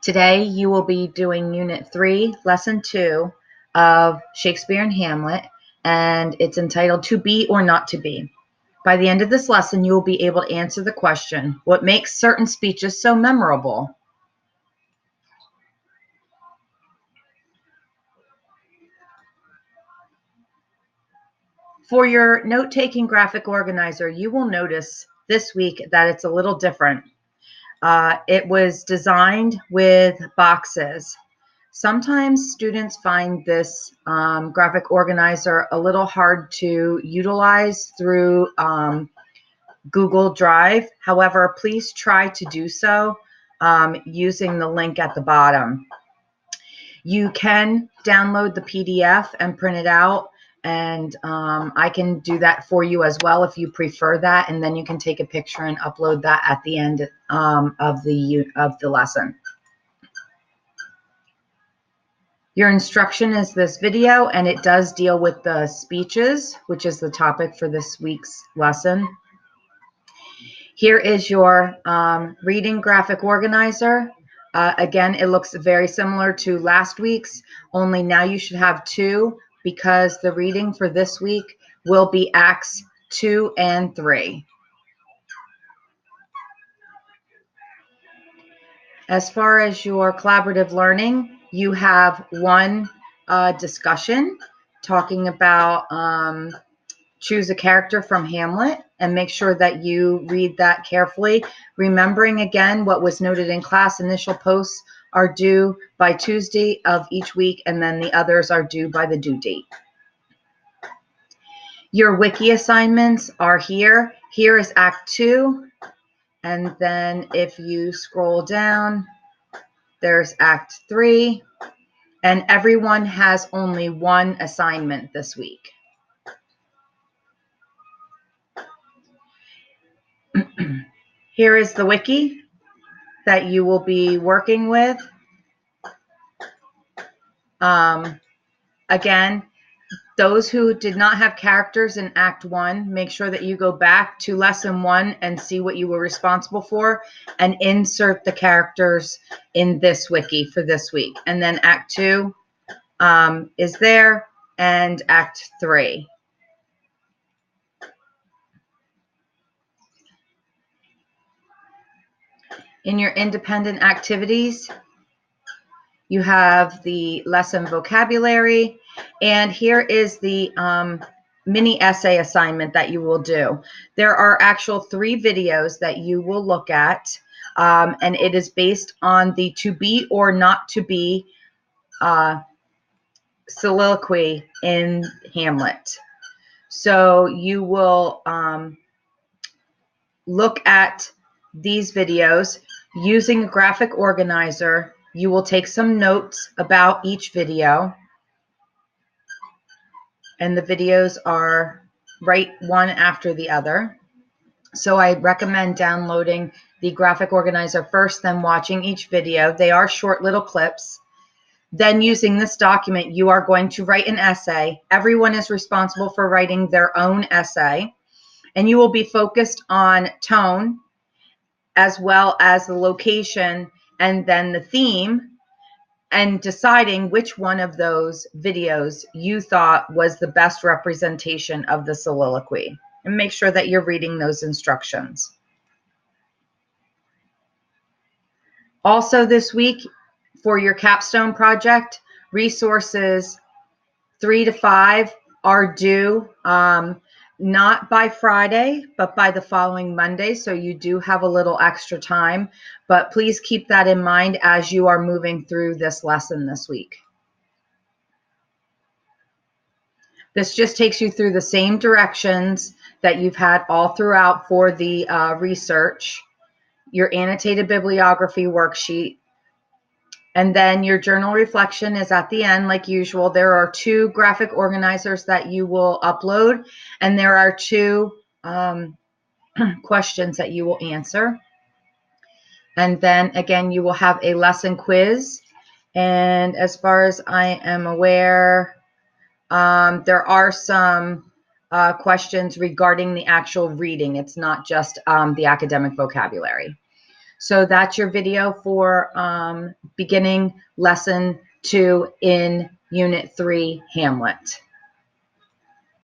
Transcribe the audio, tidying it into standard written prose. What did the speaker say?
Today you will be doing Unit 3, Lesson 2 of Shakespeare and Hamlet, and it's entitled To Be or Not to Be. By the end of this lesson, you will be able to answer the question, what makes certain speeches so memorable? For your note-taking graphic organizer, you will notice this week that it's a little different. It was designed with boxes. Sometimes students find this graphic organizer a little hard to utilize through Google Drive. However, please try to do so using the link at the bottom. You can download the PDF and print it out, and I can do that for you as well if you prefer that, and then you can take a picture and upload that at the end of the lesson. Your instruction is this video, and it does deal with the speeches, which is the topic for this week's lesson. Here is your reading graphic organizer. Again, it looks very similar to last week's, only now you should have two because the reading for this week will be Acts 2 and 3. As far as your collaborative learning, you have one discussion talking about choose a character from Hamlet, and make sure that you read that carefully. Remembering again what was noted in class, initial posts are due by Tuesday of each week, and then the others are due by the due date. Your wiki assignments are here. Here is Act 2, and then if you scroll down, there's Act 3, and everyone has only one assignment this week. Here is the wiki that you will be working with. Again, those who did not have characters in Act 1, make sure that you go back to Lesson 1 and see what you were responsible for and insert the characters in this wiki for this week. And then Act 2 is there, and Act 3. In your independent activities, you have the lesson vocabulary, and here is the mini essay assignment that you will do. There are actual 3 videos that you will look at, and it is based on the to be or not to be soliloquy in Hamlet. So you will look at these videos using a graphic organizer. You will take some notes about each video, and the videos are right one after the other. So I recommend downloading the graphic organizer first, then watching each video. They are short little clips. Then using this document, you are going to write an essay. Everyone is responsible for writing their own essay, and you will be focused on tone as well as the location and then the theme, and deciding which one of those videos you thought was the best representation of the soliloquy. And make sure that you're reading those instructions. Also this week, for your capstone project, resources 3 to 5 are due not by Friday, but by the following Monday. So you do have a little extra time, but please keep that in mind as you are moving through this lesson this week. This just takes you through the same directions that you've had all throughout for the research, your annotated bibliography worksheet, and then your journal reflection is at the end like usual. There are 2 graphic organizers that you will upload, and there are 2 questions that you will answer. And then again, you will have a lesson quiz. And as far as I am aware, there are some questions regarding the actual reading. It's not just the academic vocabulary. So that's your video for beginning lesson 2 in Unit 3, Hamlet.